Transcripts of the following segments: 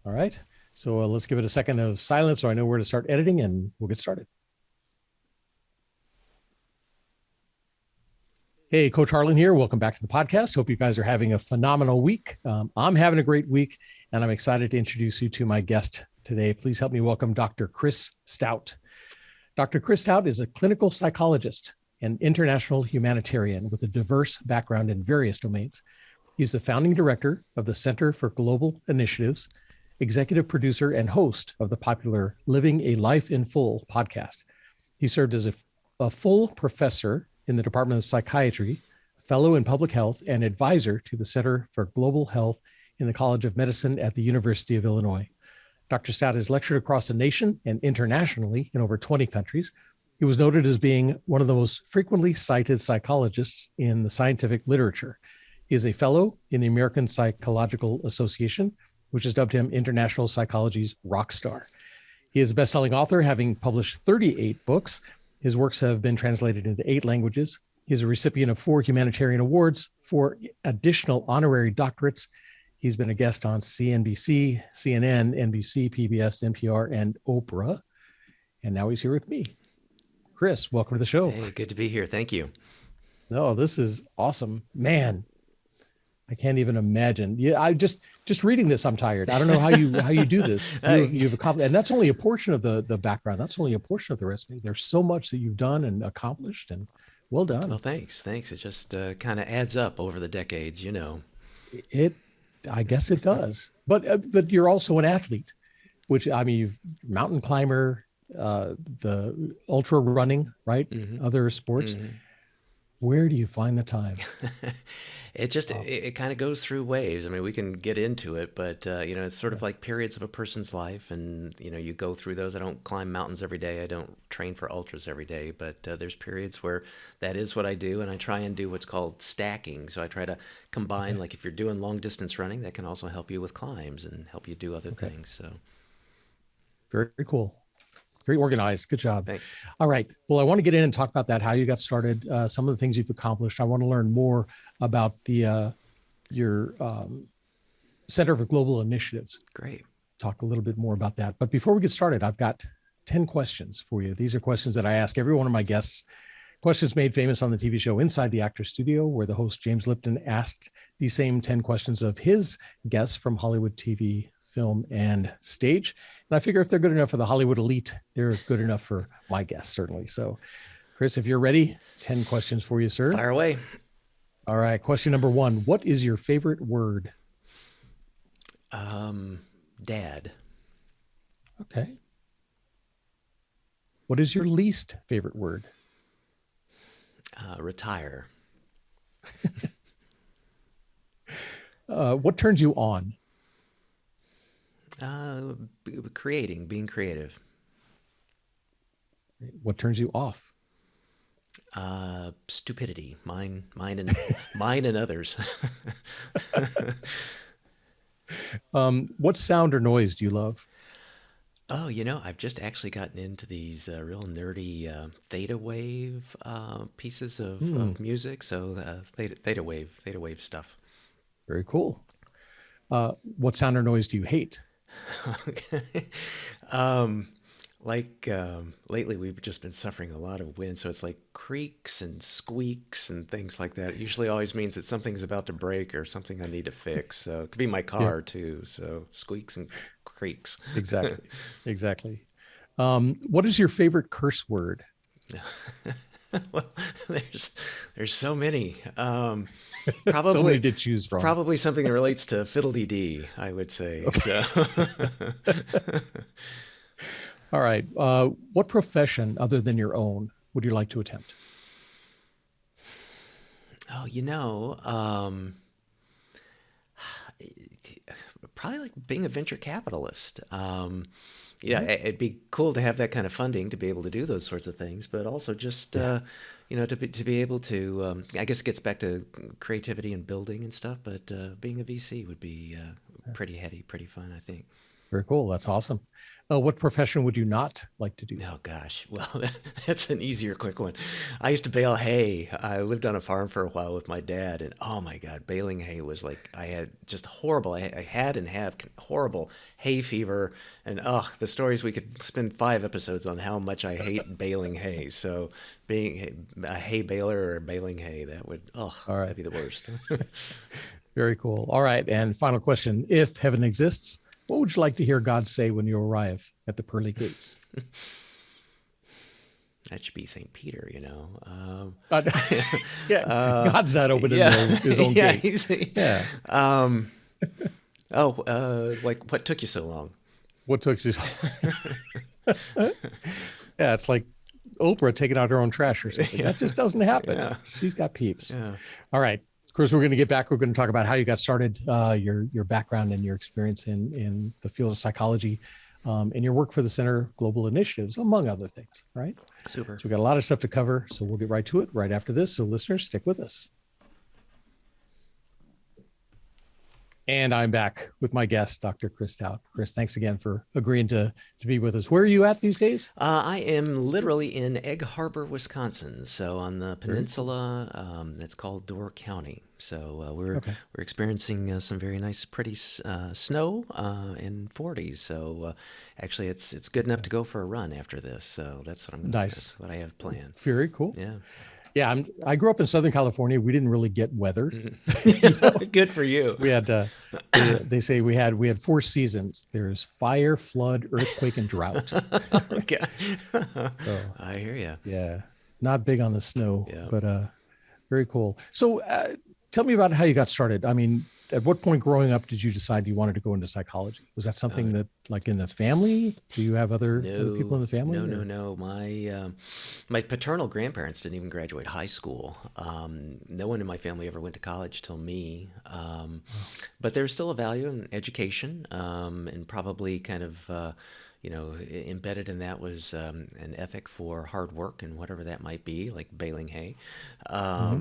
All right. So let's give it a second of silence so I know where to start editing and we'll get started. Hey, Coach Harlan here. Welcome back to the podcast. Hope you guys are having a phenomenal week. I'm having a great week, and I'm excited to introduce you to my guest today. Please help me welcome Dr. Chris Stout. Dr. Chris Stout is a clinical psychologist and international humanitarian with a diverse background in various domains. He's the founding director of the Center for Global Initiatives, executive producer, and host of the popular Living a Life in Full podcast. He served as a full professor in the Department of Psychiatry, fellow in public health, and advisor to the Center for Global Health in the College of Medicine at the University of Illinois. Dr. Stout has lectured across the nation and internationally in over 20 countries. He was noted as being one of the most frequently cited psychologists in the scientific literature. He is a fellow in the American Psychological Association, which has dubbed him International Psychology's Rockstar. He is a best-selling author, having published 38 books. His works have been translated into 8 languages. He's a recipient of 4 humanitarian awards, 4 additional honorary doctorates. He's been a guest on CNBC, CNN, NBC, PBS, NPR, and Oprah. And now he's here with me. Chris, welcome to the show. Hey, good to be here. Thank you. No, this is awesome. Man, I can't even imagine. Yeah, I just reading this, I'm tired. I don't know how you do this. You've accomplished, and that's only a portion of the background. That's only a portion of the resume. There's so much that you've done and accomplished, and well done. Well, thanks. It just kind of adds up over the decades, you know. I guess it does. But you're also an athlete, which I mean, you've mountain climber, the ultra running, right? Mm-hmm. Other sports. Mm-hmm. Where do you find the time? It kind of goes through waves. I mean, we can get into it, but it's sort of like periods of a person's life, and you go through those. I don't climb mountains every day. I don't train for ultras every day, but there's periods where that is what I do, and I try and do what's called stacking. So I try to combine, like if you're doing long distance running, that can also help you with climbs and help you do other things. So very cool. Very organized. Good job. Thanks. All right. Well, I want to get in and talk about that, how you got started, some of the things you've accomplished. I want to learn more about your Center for Global Initiatives. Great. Talk a little bit more about that. But before we get started, I've got 10 questions for you. These are questions that I ask every one of my guests. Questions made famous on the TV show Inside the Actors Studio, where the host James Lipton asked these same 10 questions of his guests from Hollywood TV, film, and stage. And I figure if they're good enough for the Hollywood elite, they're good enough for my guests, certainly. So, Chris, if you're ready, 10 questions for you, sir. Fire away. All right. Question number 1. What is your favorite word? Dad. Okay. What is your least favorite word? Retire. What turns you on? Being creative. What turns you off? Stupidity. Mine and others. What sound or noise do you love? Oh, I've just actually gotten into these real nerdy theta wave pieces of music. So theta wave stuff. Very cool. What sound or noise do you hate? Lately we've just been suffering a lot of wind, so it's like creaks and squeaks and things like that. It usually always means that something's about to break or something I need to fix. So it could be my car too. So squeaks and creaks. Exactly. What is your favorite curse word? Well, there's so many. Probably so many to choose from. Probably something that relates to fiddle-dee-dee, I would say. Okay. So. All right. What profession other than your own would you like to attempt? Oh, probably like being a venture capitalist. It'd be cool to have that kind of funding to be able to do those sorts of things, but also just to be able to. I guess it gets back to creativity and building and stuff. But being a VC would be pretty heady, pretty fun, I think. Very cool. That's awesome. What profession would you not like to do? Oh gosh, well, that's an easier, quick one. I used to bale hay. I lived on a farm for a while with my dad, and oh my God, baling hay was like I had just horrible. I had and have horrible hay fever, and oh, the stories we could spend 5 episodes on how much I hate baling hay. So being a hay baler or baling hay, that would All right. that'd be the worst. Very cool. All right. And final question. If heaven exists, what would you like to hear God say when you arrive at the pearly gates? That should be St. Peter, you know. Yeah, God's not opening his own gates. Yeah. Like what took you so long? What took you? Yeah, it's like Oprah taking out her own trash or something. That just doesn't happen. Yeah. She's got peeps. Yeah. All right. Of course, we're going to get back. We're going to talk about how you got started, your background and your experience in the field of psychology, and your work for the Center Global Initiatives, among other things, right? Super. So we've got a lot of stuff to cover. So we'll get right to it right after this. So listeners, stick with us. And I'm back with my guest, Dr. Chris Stout. Chris, thanks again for agreeing to be with us. Where are you at these days? I am literally in Egg Harbor, Wisconsin. So on the peninsula, it's called Door County. So we're experiencing some very nice, pretty snow in 40s. So actually, it's good enough to go for a run after this. So that's what I'm going to do. That's what I have planned. Very cool. Yeah. Yeah, I grew up in Southern California. We didn't really get weather. Good for you. We had, they say we had 4 seasons. There's fire, flood, earthquake, and drought. Okay. So, I hear you. Yeah, not big on the snow, Yeah. but very cool. So tell me about how you got started. I mean, at what point growing up did you decide you wanted to go into psychology? Was that something that, like, in the family? Do you have other people in the family? No. My paternal grandparents didn't even graduate high school. No one in my family ever went to college till me. But there's still a value in education, and probably kind of embedded in that was an ethic for hard work and whatever that might be, like baling hay. I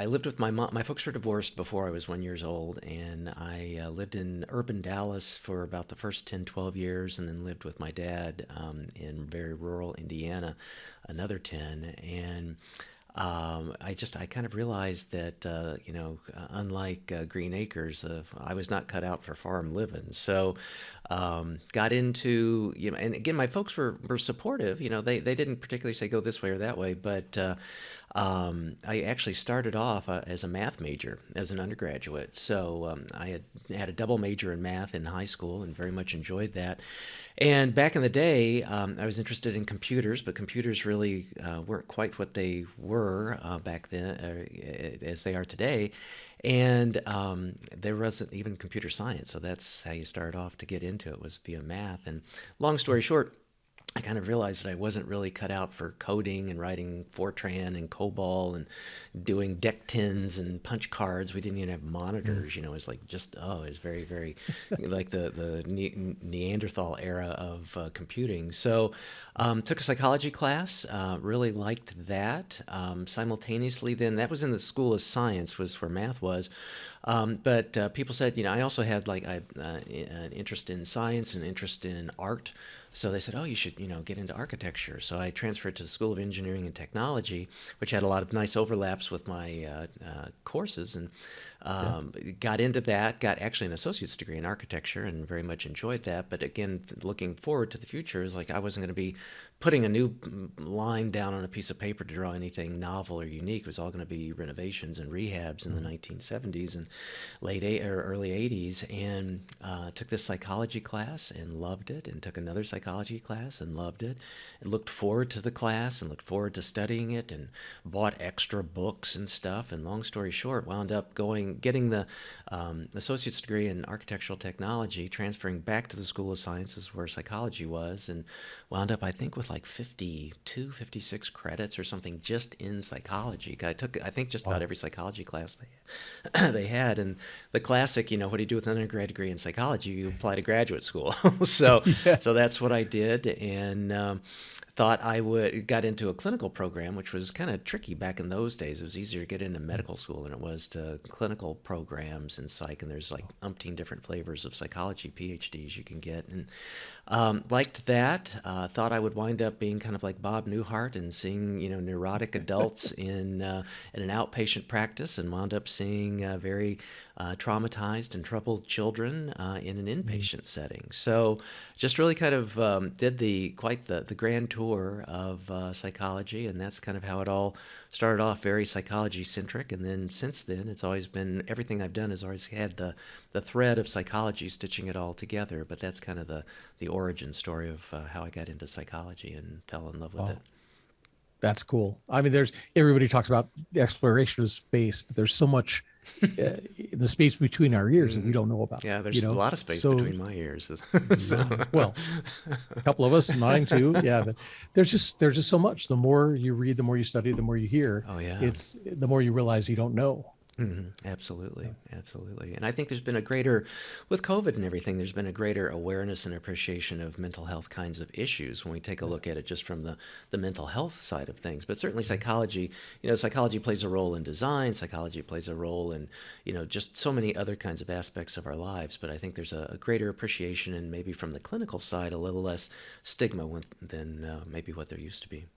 lived with my mom. My folks were divorced before I was 1 year old, and I lived in urban Dallas for about the first 10, 12 years, and then lived with my dad in very rural Indiana another 10. And I kind of realized that, unlike Green Acres, I was not cut out for farm living. So got into, and again, my folks were supportive. They didn't particularly say go this way or that way, but I actually started off as a math major as an undergraduate. So I had a double major in math in high school and very much enjoyed that. And back in the day, I was interested in computers, but computers really weren't quite what they were back then as they are today. And there wasn't even computer science. So that's how you start off to get into it, was via math. And long story short, I kind of realized that I wasn't really cut out for coding and writing Fortran and COBOL and doing deck tins and punch cards. We didn't even have monitors, It was like it was very, very like the Neanderthal era of computing. So took a psychology class, really liked that. Simultaneously then, that was in the School of Science, was where math was. But people said, I also had an interest in science and an interest in art. So they said, oh, you should, get into architecture. So I transferred to the School of Engineering and Technology, which had a lot of nice overlaps with my courses, and got into that, got actually an associate's degree in architecture and very much enjoyed that. But again, looking forward to the future is like I wasn't going to be putting a new line down on a piece of paper to draw anything novel or unique. It was all going to be renovations and rehabs in the 1970s and early 80s, and took this psychology class and loved it, and took another psychology class and loved it, and looked forward to the class and looked forward to studying it, and bought extra books and stuff. And long story short, wound up getting the associate's degree in architectural technology, transferring back to the School of Sciences where psychology was, and wound up, I think, with like 52, 56 credits or something just in psychology. I took, I think, just about every psychology class they had. And the classic, what do you do with an undergrad degree in psychology? You apply to graduate school. So that's what I did. And thought I would got into a clinical program, which was kind of tricky back in those days. It was easier to get into medical school than it was to clinical programs in psych, and there's like umpteen different flavors of psychology PhDs you can get, and liked that. Thought I would wind up being kind of like Bob Newhart and seeing neurotic adults in an outpatient practice, and wound up seeing very traumatized and troubled children in an inpatient setting. So just really kind of did quite the grand tour of psychology, and that's kind of how it all started off, very psychology centric. And then since then, it's always been, everything I've done has always had the thread of psychology stitching it all together. But that's kind of the origin story of how I got into psychology and fell in love with it. That's cool. I mean, everybody talks about the exploration of space, but there's so much the space between our ears that we don't know about. Yeah, there's a lot of space between my ears. Well, a couple of us, mine too. Yeah, but there's just so much. The more you read, the more you study, the more you hear. Oh yeah. It's the more you realize you don't know. Mm-hmm. Absolutely. And I think there's been with COVID and everything, there's been a greater awareness and appreciation of mental health kinds of issues when we take a look at it just from the mental health side of things. But certainly psychology plays a role in design, psychology plays a role in, just so many other kinds of aspects of our lives. But I think there's a greater appreciation, and maybe from the clinical side, a little less stigma than maybe what there used to be.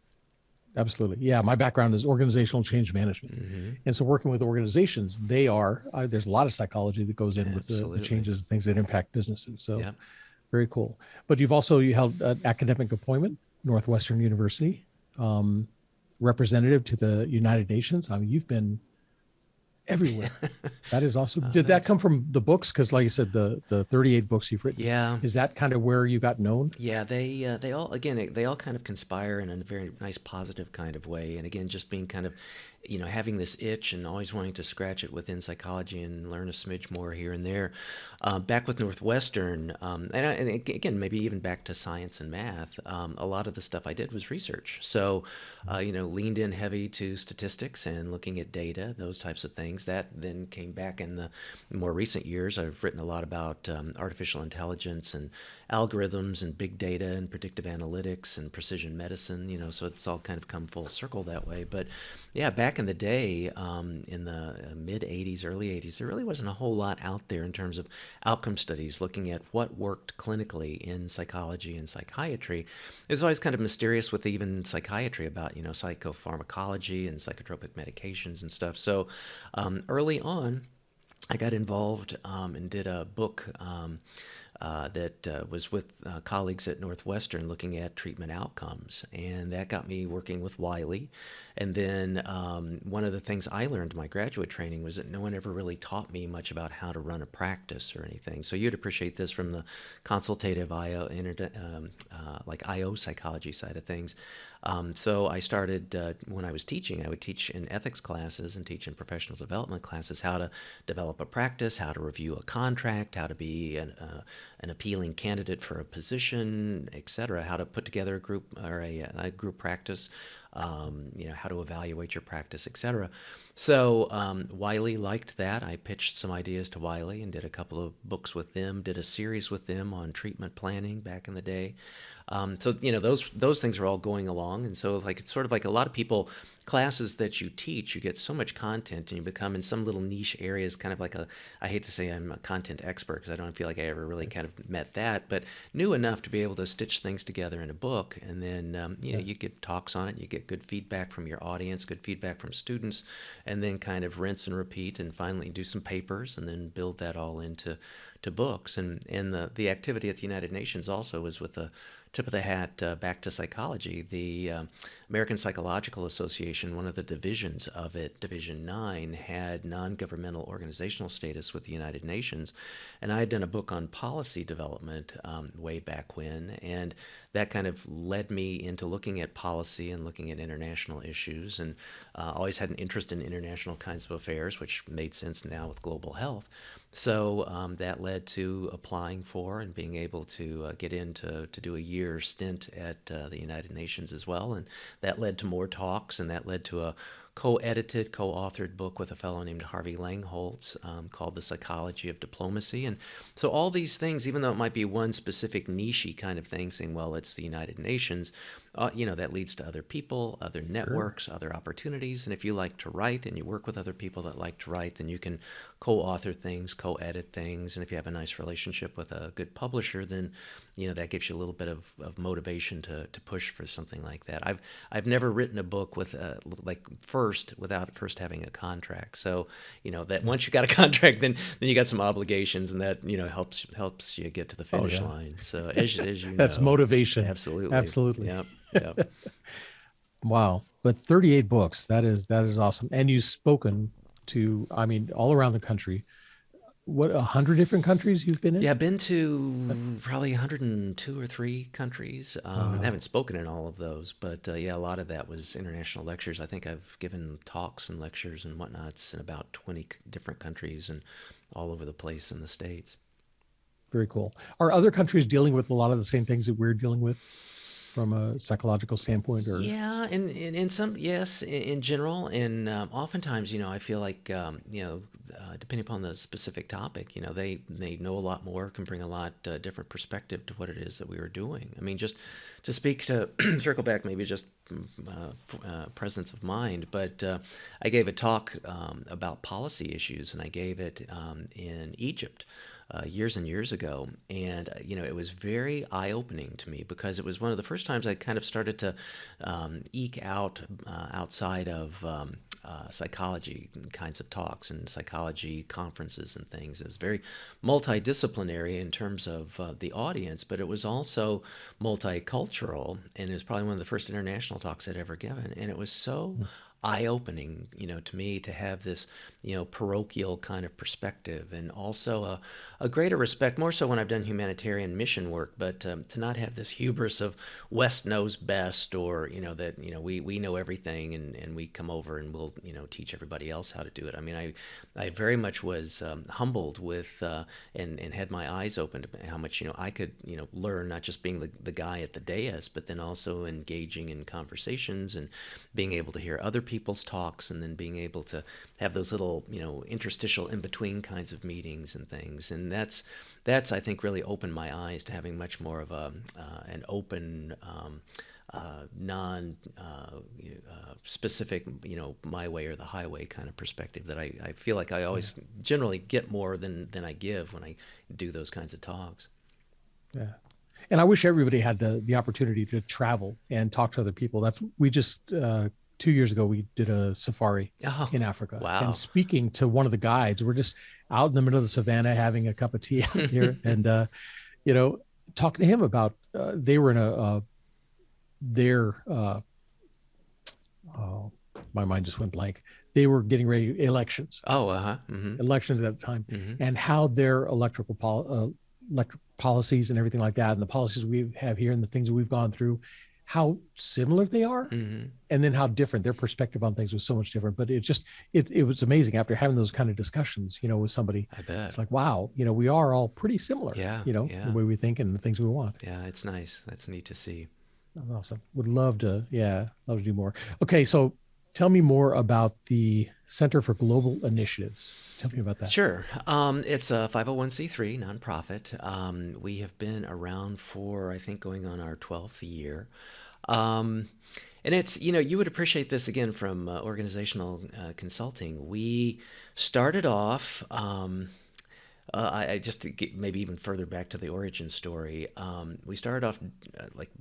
Absolutely. Yeah. My background is organizational change management. Mm-hmm. And so working with organizations, there's a lot of psychology that goes in with the changes, things that impact businesses. So very cool. But you held an academic appointment, Northwestern University, representative to the United Nations. I mean, you've been everywhere. That is awesome. Did that come from the books? Because like you said, the 38 books you've written. Yeah. Is that kind of where you got known? Yeah, they all kind of conspire in a very nice positive kind of way. And again, just being kind of, having this itch and always wanting to scratch it within psychology and learn a smidge more here and there. Back with Northwestern, and again, maybe even back to science and math, a lot of the stuff I did was research. So, leaned in heavy to statistics and looking at data, those types of things. That then came back in the more recent years. I've written a lot about artificial intelligence and algorithms and big data and predictive analytics and precision medicine, so it's all kind of come full circle that way. But yeah, back in the day, in the mid 80s, early 80s, there really wasn't a whole lot out there in terms of outcome studies looking at what worked clinically in psychology and psychiatry. It was always kind of mysterious with even psychiatry about, psychopharmacology and psychotropic medications and stuff. So early on, I got involved and did a book that was with colleagues at Northwestern looking at treatment outcomes. And that got me working with Wiley. And then one of the things I learned in my graduate training was that no one ever really taught me much about how to run a practice or anything. So you'd appreciate this from the consultative IO, IO psychology side of things. So I started, when I was teaching, I would teach in ethics classes and teach in professional development classes how to develop a practice, how to review a contract, how to be an appealing candidate for a position, et cetera, how to put together a group or a group practice, how to evaluate your practice, et cetera. So Wiley liked that. I pitched some ideas to Wiley and did a couple of books with them, did a series with them on treatment planning back in the day. So those things are all going along, and so it's sort of like a lot of people, classes that you teach, you get so much content, and you become in some little niche areas, kind of like I hate to say I'm a content expert because I don't feel like I ever really kind of met that, but knew enough to be able to stitch things together in a book, and then you give talks on it, you get good feedback from your audience, good feedback from students, and then kind of rinse and repeat, and finally do some papers, and then build that all into books. And the activity at the United Nations also was with the tip of the hat back to psychology. The American Psychological Association, one of the divisions of it, Division 9, had non-governmental organizational status with the United Nations. And I had done a book on policy development way back when, and that kind of led me into looking at policy and looking at international issues, and always had an interest in international kinds of affairs, which made sense now with global health. So that led to applying for and being able to get in to do a year stint at the United Nations as well. And that led to more talks, and that led to a co-edited, co-authored book with a fellow named Harvey Langholtz called The Psychology of Diplomacy. And so all these things, even though it might be one specific niche-y kind of thing, saying, well, it's the United Nations, that leads to other people, other networks, other opportunities. And if you like to write and you work with other people that like to write, then you can co-author things, co-edit things. And if you have a nice relationship with a good publisher, then that gives you a little bit of motivation to push for something like that. I've never written a book with without first having a contract. So that once you got a contract, then you got some obligations, and that helps you get to the finish line. So as you know, that's motivation. Absolutely. Yep. Wow. But 38 books, that is awesome. And you've spoken to, all around the country. What, 100 different countries you've been in? Yeah, I've been to probably 102 or 3 countries. I haven't spoken in all of those, but a lot of that was international lectures. I think I've given talks and lectures and whatnots in about 20 different countries and all over the place in the States. Very cool. Are other countries dealing with a lot of the same things that we're dealing with from a psychological standpoint? Or yeah, and in some, yes, in general, and oftentimes, I feel like depending upon the specific topic, they know a lot more, can bring a lot different perspective to what it is that we were doing. Just to speak to circle back, maybe just presence of mind, but I gave a talk about policy issues, and I gave it in Egypt. Years and years ago, and it was very eye-opening to me, because it was one of the first times I kind of started to eke out outside of psychology kinds of talks and psychology conferences and things. It was very multidisciplinary in terms of the audience, but it was also multicultural, and it was probably one of the first international talks I'd ever given, and it was so eye-opening, to me, to have this, parochial kind of perspective, and also a greater respect, more so when I've done humanitarian mission work, but to not have this hubris of West knows best, or, that, we know everything, and we come over and we'll, teach everybody else how to do it. I very much was humbled with, and had my eyes open to how much, I could, learn, not just being the guy at the dais, but then also engaging in conversations and being able to hear other people's talks, and then being able to have those little, interstitial in-between kinds of meetings and things. And that's I think really opened my eyes to having much more of an open, non specific, my way or the highway kind of perspective that I feel like I always generally get more than I give when I do those kinds of talks. Yeah. And I wish everybody had the opportunity to travel and talk to other people. We just 2 years ago, we did a safari in Africa. Wow. And speaking to one of the guides, we're just out in the middle of the savannah having a cup of tea out here, and talking to him about they were in my mind just went blank. They were getting ready elections. Elections at the time, and how their electric policies and everything like that, and the policies we have here and the things that we've gone through, how similar they are, and then how different their perspective on things was so much different. But it was amazing after having those kind of discussions, with somebody. I bet. It's like, wow, we are all pretty similar, the way we think and the things we want. Yeah, it's nice. That's neat to see. Awesome. Would love to do more. Okay. So tell me more about the Center for Global Initiatives. Tell me about that. Sure. It's a 501c3 nonprofit. We have been around for, I think, going on our 12th year. And it's, you would appreciate this again from organizational consulting. We started off, I just to get maybe even further back to the origin story. We started off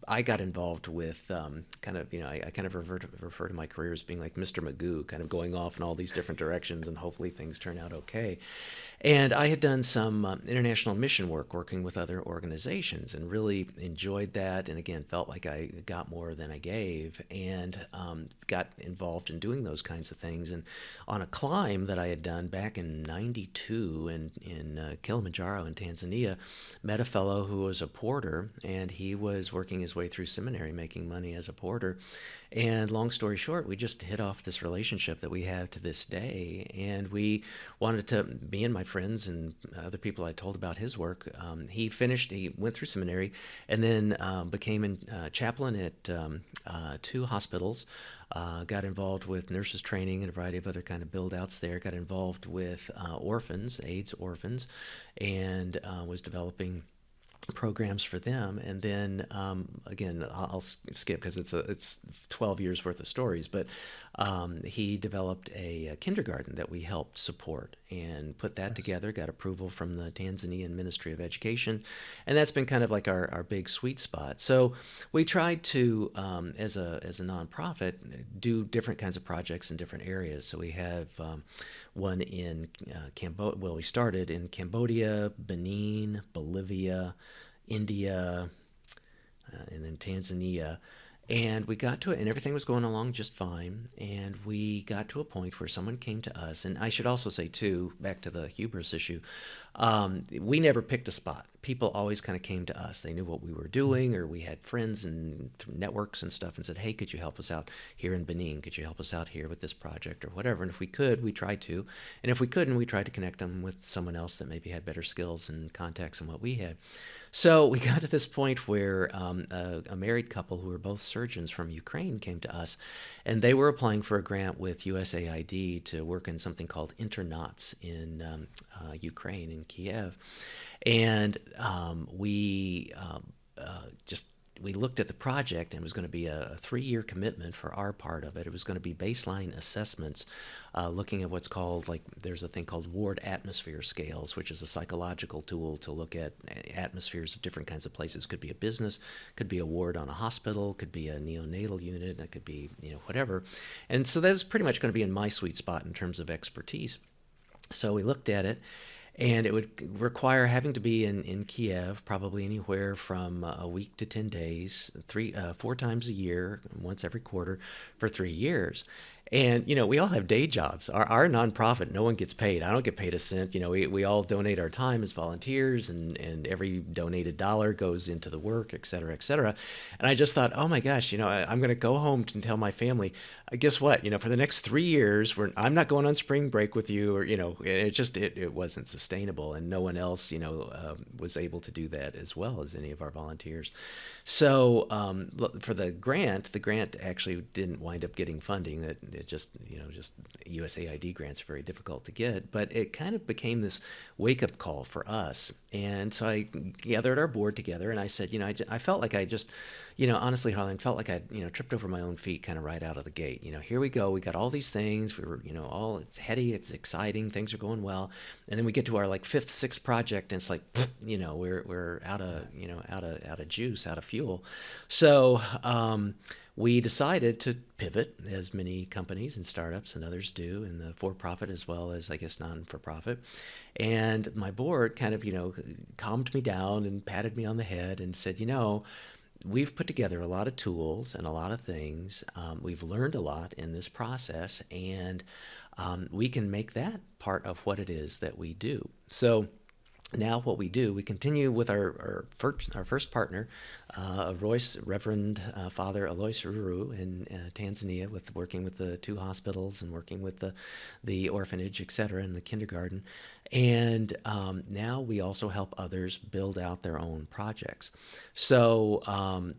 I got involved with kind of I kind of refer to my career as being like Mr. Magoo, kind of going off in all these different directions, and hopefully things turn out okay. And I had done some international mission work working with other organizations, and really enjoyed that, and again felt like I got more than I gave, and got involved in doing those kinds of things. And on a climb that I had done back in '92 in Kilimanjaro in Tanzania, met a fellow who was a porter, and he was working his way through seminary making money as a porter. And long story short, we just hit off this relationship that we have to this day, and we wanted to, me and my friends and other people I told about his work. He went through seminary, and then became a chaplain at 2 hospitals. Got involved with nurses training and a variety of other kind of build-outs there. Got involved with orphans, AIDS orphans, and was developing programs for them. And then again, I'll skip because it's 12 years worth of stories, but he developed a kindergarten that we helped support and put that together, got approval from the Tanzanian Ministry of Education, and that's been kind of like our big sweet spot. So we tried to, as a nonprofit, do different kinds of projects in different areas. So we have one in Cambodia. Well, we started in Cambodia, Benin, Bolivia, India, and then Tanzania. And we got to it, and everything was going along just fine. And we got to a point where someone came to us. And I should also say, too, back to the hubris issue, we never picked a spot. People always kind of came to us. They knew what we were doing, or we had friends and networks and stuff, and said, hey, could you help us out here in Benin? Could you help us out here with this project or whatever? And if we could, we tried to. And if we couldn't, we tried to connect them with someone else that maybe had better skills and contacts than what we had. So we got to this point where a married couple who were both surgeons from Ukraine came to us, and they were applying for a grant with USAID to work in something called internats in Ukraine, in Kiev. And we looked at the project, and it was going to be a 3-year commitment for our part of it. It was going to be baseline assessments, looking at what's called, there's a thing called ward atmosphere scales, which is a psychological tool to look at atmospheres of different kinds of places. Could be a business, could be a ward on a hospital, could be a neonatal unit, it could be, whatever. And so that was pretty much going to be in my sweet spot in terms of expertise. So we looked at it, and it would require having to be in Kiev probably anywhere from a week to 10 days, 4 times a year, once every quarter, for 3 years. And, we all have day jobs. Our nonprofit, no one gets paid. I don't get paid a cent. We all donate our time as volunteers, and every donated dollar goes into the work, et cetera, et cetera. And I just thought, oh my gosh, I'm going to go home and tell my family, guess what? For the next 3 years, I'm not going on spring break with you, or, it wasn't sustainable, and no one else, was able to do that as well as any of our volunteers. So for the grant actually didn't wind up getting funding. It just USAID grants are very difficult to get, but it kind of became this wake-up call for us. And so I gathered our board together, and I said, I felt like I just, honestly, Harlan, felt like I'd, tripped over my own feet kind of right out of the gate. Here we go. We got all these things. We were, it's heady, it's exciting. Things are going well. And then we get to our 5th, 6th project, and it's like, we're out of juice, out of fuel. So, we decided to pivot, as many companies and startups and others do, in the for-profit as well as, I guess, non-for-profit. And my board kind of, calmed me down and patted me on the head and said, we've put together a lot of tools and a lot of things. We've learned a lot in this process, and we can make that part of what it is that we do. So now what we do, we continue with our first partner, Reverend Father Alois Ruru in Tanzania, working with the 2 hospitals and working with the orphanage, et cetera, and the kindergarten. And now we also help others build out their own projects. So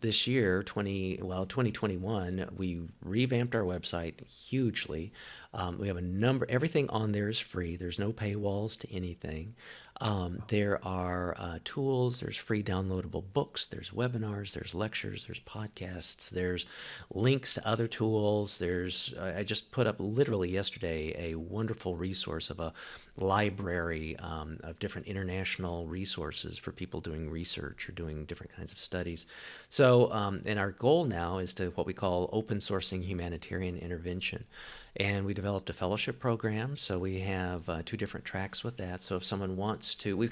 this year, 2021, we revamped our website hugely. We have everything on there is free. There's no paywalls to anything. There are tools, there's free downloadable books, there's webinars, there's lectures, there's podcasts, there's links to other tools. I just put up literally yesterday a wonderful resource of a library of different international resources for people doing research or doing different kinds of studies. So, and our goal now is to what we call open sourcing humanitarian intervention. And we developed a fellowship program, so we have 2 different tracks with that. So if someone wants to,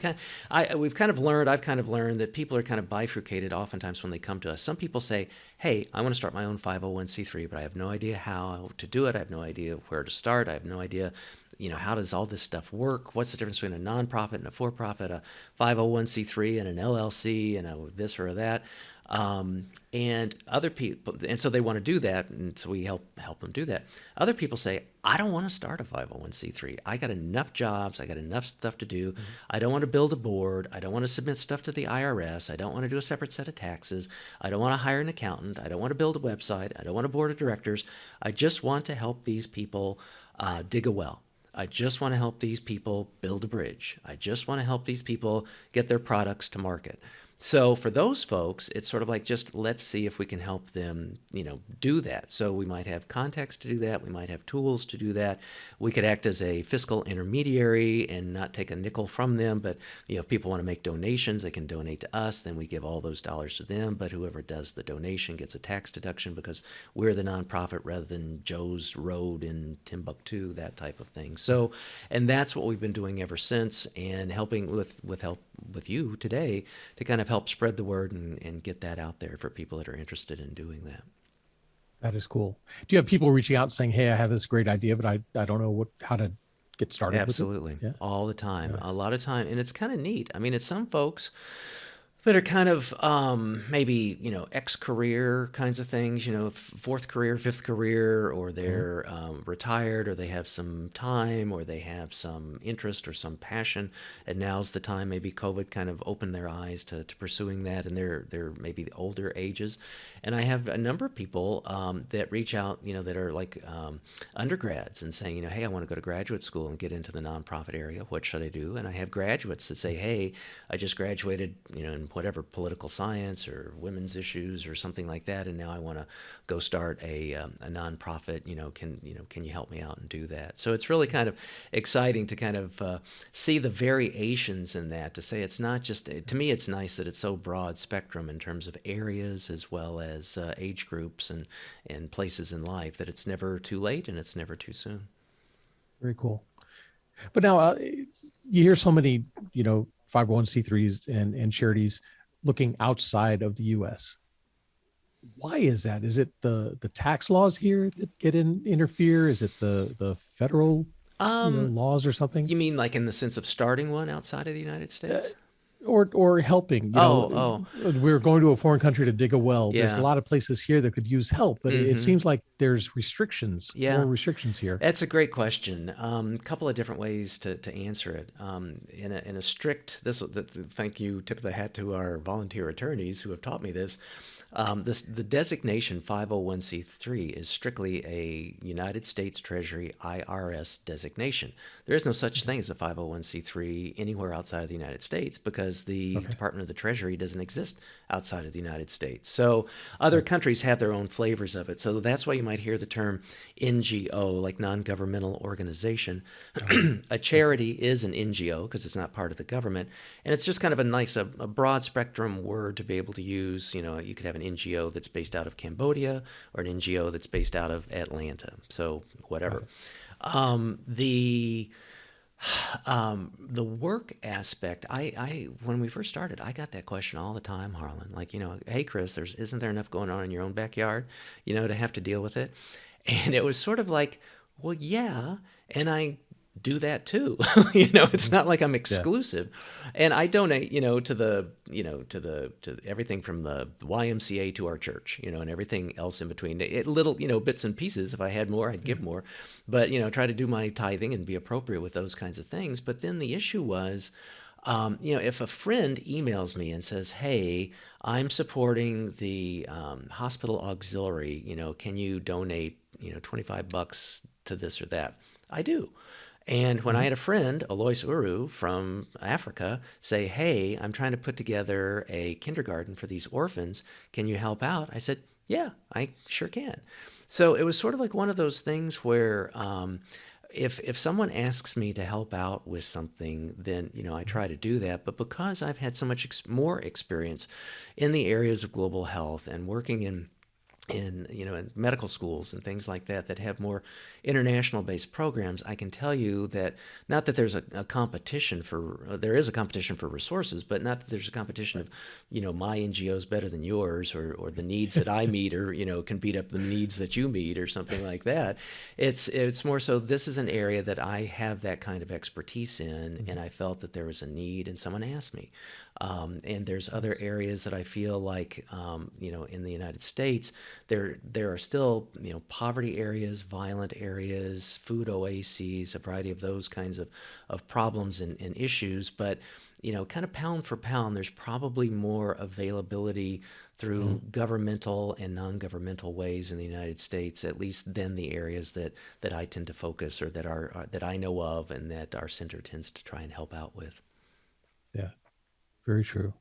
I've kind of learned that people are kind of bifurcated oftentimes when they come to us. Some people say, hey, I want to start my own 501c3, but I have no idea how to do it. I have no idea where to start. I have no idea, how does all this stuff work? What's the difference between a nonprofit and a for-profit, a 501c3 and an LLC and a this or that? And other people, and so they want to do that, and so we help them do that. Other people say, I don't want to start a 501c3. I got enough jobs. I got enough stuff to do. I don't want to build a board. I don't want to submit stuff to the IRS. I don't want to do a separate set of taxes. I don't want to hire an accountant. I don't want to build a website. I don't want a board of directors. I just want to help these people dig a well. I just want to help these people build a bridge. I just want to help these people get their products to market. So for those folks, it's sort of like, just let's see if we can help them, do that. So we might have contacts to do that. We might have tools to do that. We could act as a fiscal intermediary and not take a nickel from them. But, if people want to make donations, they can donate to us. Then we give all those dollars to them. But whoever does the donation gets a tax deduction because we're the nonprofit rather than Joe's Road in Timbuktu, that type of thing. So, and that's what we've been doing ever since, and helping with help with you today to kind of help spread the word and get that out there for people that are interested in doing that. That is cool. Do you have people reaching out saying, hey, I have this great idea, but I don't know how to get started? Absolutely. With it? Yeah. All the time. Nice. A lot of time. And it's kind of neat. I mean, it's some folks that are kind of maybe, ex-career kinds of things, fourth career, fifth career, or they're retired, or they have some time, or they have some interest or some passion, and now's the time. Maybe COVID kind of opened their eyes to pursuing that, and they're maybe the older ages. And I have a number of people that reach out, that are like undergrads and saying, hey, I want to go to graduate school and get into the nonprofit area. What should I do? And I have graduates that say, hey, I just graduated, in whatever, political science or women's issues or something like that, and now I want to go start a nonprofit. Can you help me out and do that? So it's really kind of exciting to kind of see the variations in that. To say it's not just, to me, it's nice that it's so broad spectrum in terms of areas as well as age groups and places in life, that it's never too late and it's never too soon. Very cool. But now you hear so many, 501c3s and charities looking outside of the U.S. Why is that? Is it the tax laws here that interfere? Is it the federal laws or something? You mean like in the sense of starting one outside of the United States? Or helping, we're going to a foreign country to dig a well. Yeah. There's a lot of places here that could use help, but it seems like there's restrictions, more restrictions here. That's a great question. A couple of different ways to answer it. In a strict, thank you, tip of the hat to our volunteer attorneys who have taught me this. The designation 501c3 is strictly a United States Treasury IRS designation. There is no such thing as a 501c3 anywhere outside of the United States because the Department of the Treasury doesn't exist outside of the United States. So other countries have their own flavors of it. So that's why you might hear the term NGO, like non-governmental organization. A charity is an NGO because it's not part of the government. And it's just kind of a broad spectrum word to be able to use. You could have an NGO that's based out of Cambodia or an NGO that's based out of Atlanta. So whatever. The work aspect, I when we first started, I got that question all the time, Harlan. Like, hey, Chris, isn't there enough going on in your own backyard, to have to deal with it? And it was sort of like, well, yeah, and I do that too. It's not like I'm exclusive. And I donate, to everything from the YMCA to our church, and everything else in between. Little, bits and pieces. If I had more, I'd give more. But, try to do my tithing and be appropriate with those kinds of things. But then the issue was, if a friend emails me and says, hey, I'm supporting the hospital auxiliary, can you donate, $25 to this or that? I do. And when I had a friend, Alois Uru from Africa, say, hey, I'm trying to put together a kindergarten for these orphans. Can you help out? I said, yeah, I sure can. So it was sort of like one of those things where if someone asks me to help out with something, then, I try to do that. But because I've had so much more experience in the areas of global health and working in medical schools and things like that have more international based programs, I can tell you that not that there's a competition there is a competition for resources, but not that there's a competition of, my NGO is better than yours or the needs that I meet or, can beat up the needs that you meet or something like that. It's more so this is an area that I have that kind of expertise in, and I felt that there was a need and someone asked me. And there's other areas that I feel like, in the United States, there are still, poverty areas, violent areas, food oases, a variety of those kinds of problems and issues. But, kind of pound for pound, there's probably more availability through governmental and non-governmental ways in the United States, at least than the areas that I tend to focus, or that I know of, and that our center tends to try and help out with. Yeah, very true.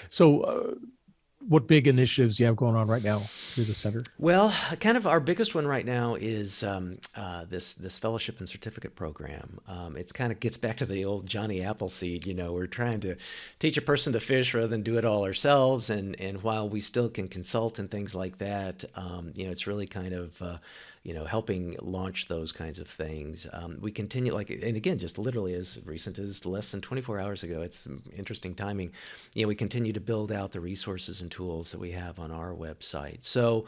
So, what big initiatives do you have going on right now through the center? Well, kind of our biggest one right now is this fellowship and certificate program. It's kind of gets back to the old Johnny Appleseed. We're trying to teach a person to fish rather than do it all ourselves. And while we still can consult and things like that, it's really kind of helping launch those kinds of things. We continue, and again, just literally as recent as less than 24 hours ago, it's interesting timing. We continue to build out the resources and tools that we have on our website. So,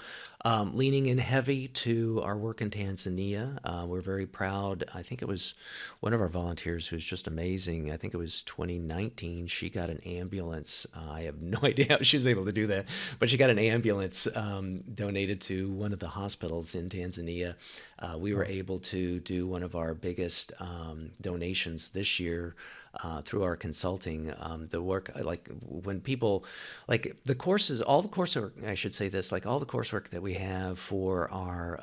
leaning in heavy to our work in Tanzania, we're very proud. I think it was one of our volunteers who's just amazing. I think it was 2019. She got an ambulance. I have no idea how she was able to do that, but she got an ambulance donated to one of the hospitals in Tanzania. We were able to do one of our biggest donations this year through our consulting. The work, when people, the courses, all the coursework, I should say this, all the coursework that we have for our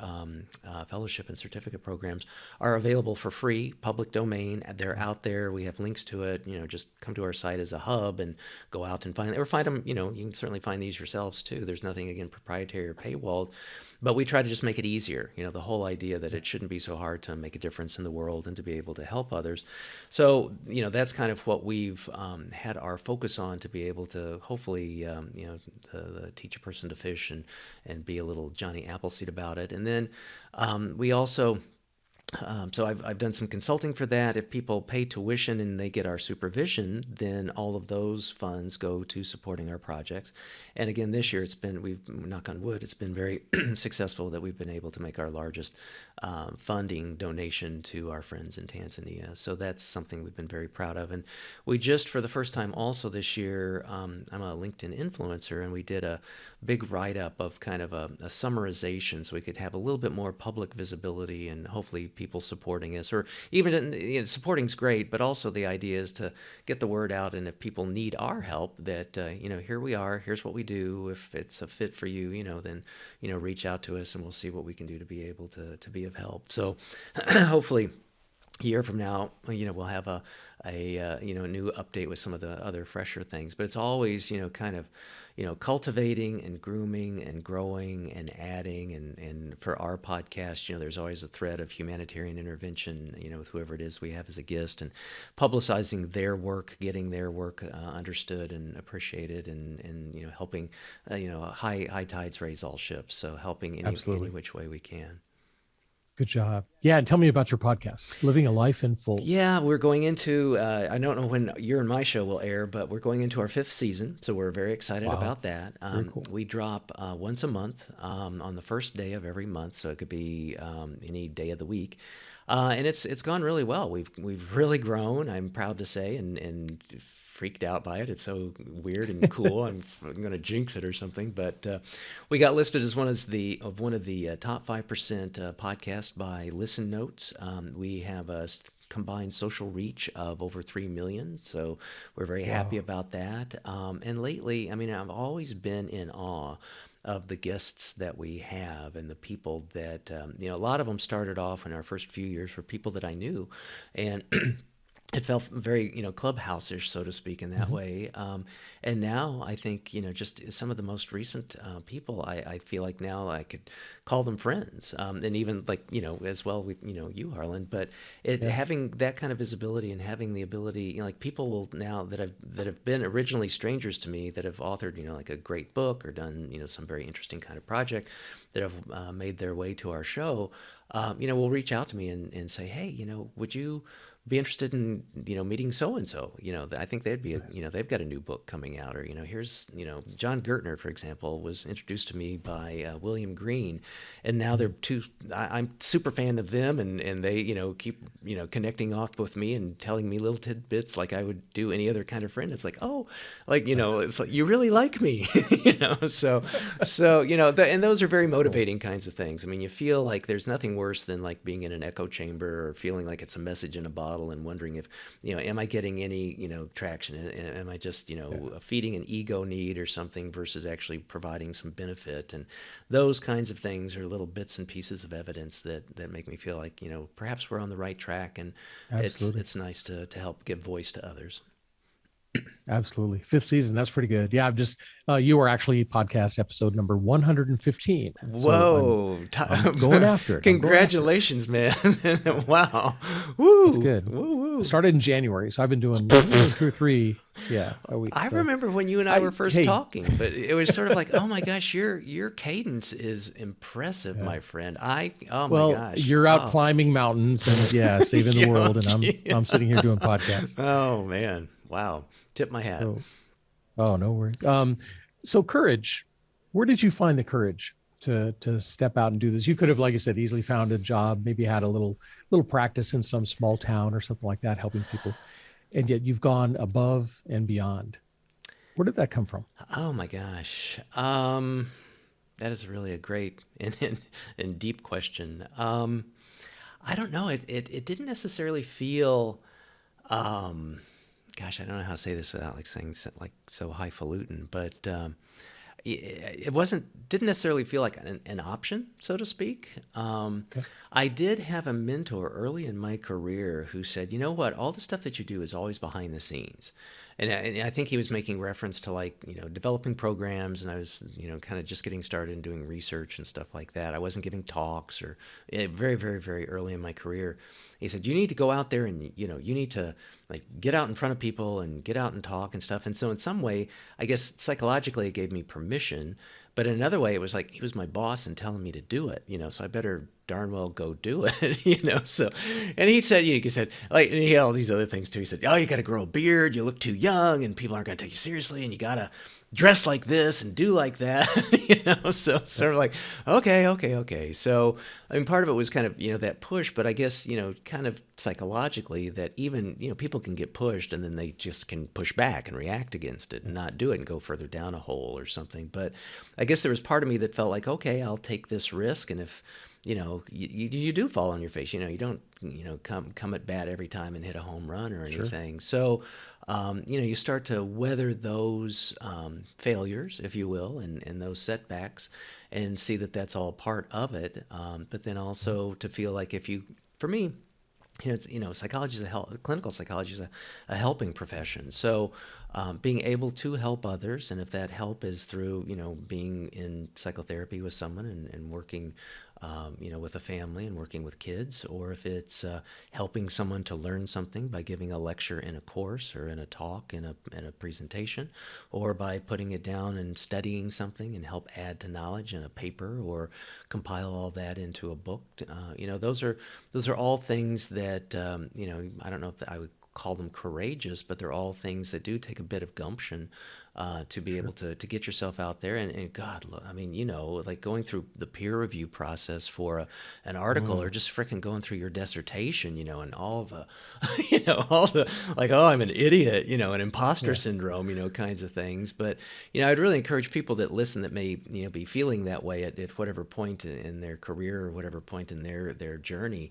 fellowship and certificate programs are available for free, public domain. They're out there. We have links to it. Just come to our site as a hub and go out and find them. You can certainly find these yourselves too. There's nothing, again, proprietary or paywalled. But we try to just make it easier, the whole idea that it shouldn't be so hard to make a difference in the world and to be able to help others. So, that's kind of what we've had our focus on, to be able to hopefully, teach a person to fish and be a little Johnny Appleseed about it. And then we also... so I've done some consulting for that. If people pay tuition and they get our supervision, then all of those funds go to supporting our projects. And again, this year we've, knock on wood, it's been very successful that we've been able to make our largest funding donation to our friends in Tanzania. So that's something we've been very proud of. And we just, for the first time also this year, I'm a LinkedIn influencer, and we did a big write-up of kind of a summarization, so we could have a little bit more public visibility and hopefully people supporting us, or even supporting's great, but also the idea is to get the word out. And if people need our help, that here we are, here's what we do. If it's a fit for you, then reach out to us, and we'll see what we can do to be able to be of help. So hopefully a year from now, we'll have a new update with some of the other fresher things. But it's always kind of cultivating and grooming and growing and adding. And for our podcast, there's always a thread of humanitarian intervention, with whoever it is we have as a guest, and publicizing their work, getting their work understood and appreciated, and helping, high tides raise all ships. So helping any which way we can. Good job. Yeah. And tell me about your podcast, Living a Life in Full. Yeah, we're going into, I don't know when your and my show will air, but we're going into our 5th season. So we're very excited about that. Very cool. We drop once a month on the first day of every month. So it could be any day of the week. And it's gone really well. We've really grown, I'm proud to say, and freaked out by it. It's so weird and cool. I'm going to jinx it or something, but we got listed as one of the top 5% podcast by Listen Notes. We have a combined social reach of over 3 million, so we're very happy about that. And lately, I've always been in awe of the guests that we have, and the people that a lot of them started off in our first few years were people that I knew, and it felt very, clubhouse-ish, so to speak, in that way. And now I think, just some of the most recent people, I feel like now I could call them friends. And even as well with, you, Harlan, but having that kind of visibility and having the ability, people will now that have been originally strangers to me, that have authored, like a great book or done, some very interesting kind of project, that have made their way to our show, will reach out to me and say, hey, would you be interested in, meeting so-and-so, I think they'd be, they've got a new book coming out, or, here's, John Gertner, for example, was introduced to me by William Green, and now they're I'm super fan of them, and they, keep, connecting off with me and telling me little tidbits like I would do any other kind of friend. It's like, oh, like, it's like, you really like me, so, and those are very motivating kinds of things. I mean, you feel like there's nothing worse than like being in an echo chamber or feeling like it's a message in a bottle and wondering if, am I getting any, traction? Am I just, feeding an ego need or something versus actually providing some benefit? And those kinds of things are little bits and pieces of evidence that make me feel like, perhaps we're on the right track, and it's nice to help give voice to others. Absolutely. 5th season. That's pretty good. Yeah. I've just, you were actually podcast episode number 115. Whoa. So I'm going after it. Congratulations, man. Wow. Woo. That's good. Woo. Started in January. So I've been doing 2 or 3 a week. I remember when you and I were first talking, but it was sort of like, oh my gosh, your cadence is impressive, my friend. My gosh. You're out climbing mountains and saving the world. And I'm sitting here doing podcasts. Oh man. Wow. Tip my hat. No worries. So courage, where did you find the courage to step out and do this? You could have, like I said, easily found a job, maybe had a little practice in some small town or something like that, helping people. And yet you've gone above and beyond. Where did that come from? Oh my gosh. That is really a great and deep question. I don't know. It didn't necessarily feel, gosh, I don't know how to say this without like saying so highfalutin, but it didn't necessarily feel like an option, so to speak. Okay. I did have a mentor early in my career who said, you know what, all the stuff that you do is always behind the scenes. And I think he was making reference to like, developing programs, and I was, kind of just getting started and doing research and stuff like that. I wasn't giving talks or very, very, very early in my career. He said, you need to go out there and, you need to like get out in front of people and get out and talk and stuff. And so in some way, I guess psychologically it gave me permission, but in another way it was like he was my boss and telling me to do it, so I better darn well go do it, so, and he said, he said, like, and he had all these other things too. He said, oh, you got to grow a beard, you look too young and people aren't going to take you seriously, and you got to dress like this and do like that, so sort of like, okay. So, I mean, part of it was kind of, that push, but I guess, kind of psychologically that even, people can get pushed and then they just can push back and react against it and not do it and go further down a hole or something. But I guess there was part of me that felt like, okay, I'll take this risk. And if, you do fall on your face, you don't, come at bat every time and hit a home run or anything. Sure. So, you start to weather those failures, if you will, and those setbacks, and see that that's all part of it. But then also to feel like for me, psychology is clinical psychology is a helping profession. So being able to help others, and if that help is through, being in psychotherapy with someone and working, with a family and working with kids, or if it's helping someone to learn something by giving a lecture in a course or in a talk, in a presentation, or by putting it down and studying something and help add to knowledge in a paper or compile all that into a book. Those are all things that, I don't know if I would call them courageous, but they're all things that do take a bit of gumption to be able to get yourself out there. And God, I mean, like going through the peer review process for an article, or just freaking going through your dissertation, and all the, all the, like, oh, I'm an idiot, an imposter syndrome, kinds of things. But, I'd really encourage people that listen that may, be feeling that way at whatever point in their career or whatever point in their journey,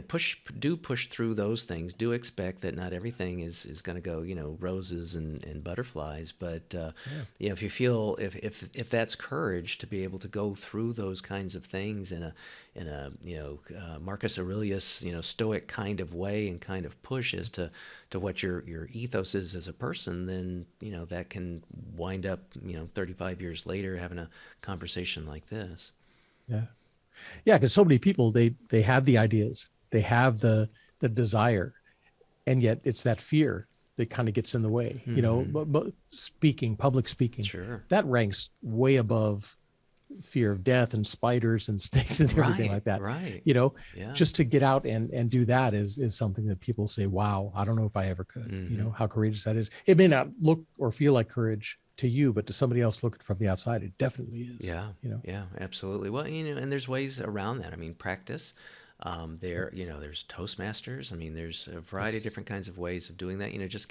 push through those things. Do expect that not everything is going to go, roses and butterflies. But if you feel if that's courage to be able to go through those kinds of things in a Marcus Aurelius stoic kind of way, and kind of push as to what your ethos is as a person, then that can wind up 35 years later having a conversation like this. Yeah, because so many people they have the ideas, they have the desire, and yet it's that fear that kind of gets in the way. But public speaking, sure, that ranks way above fear of death and spiders and snakes and everything like that. Right. You know, Yeah. just to get out and do that is something that people say, wow, I don't know if I ever could. You know, how courageous that is. It may not look or feel like courage to you, but to somebody else looking from the outside, it definitely is. Yeah. You know. Yeah, absolutely. Well, and there's ways around that. I mean, practice. There's Toastmasters. I mean, there's a variety of different kinds of ways of doing that. Just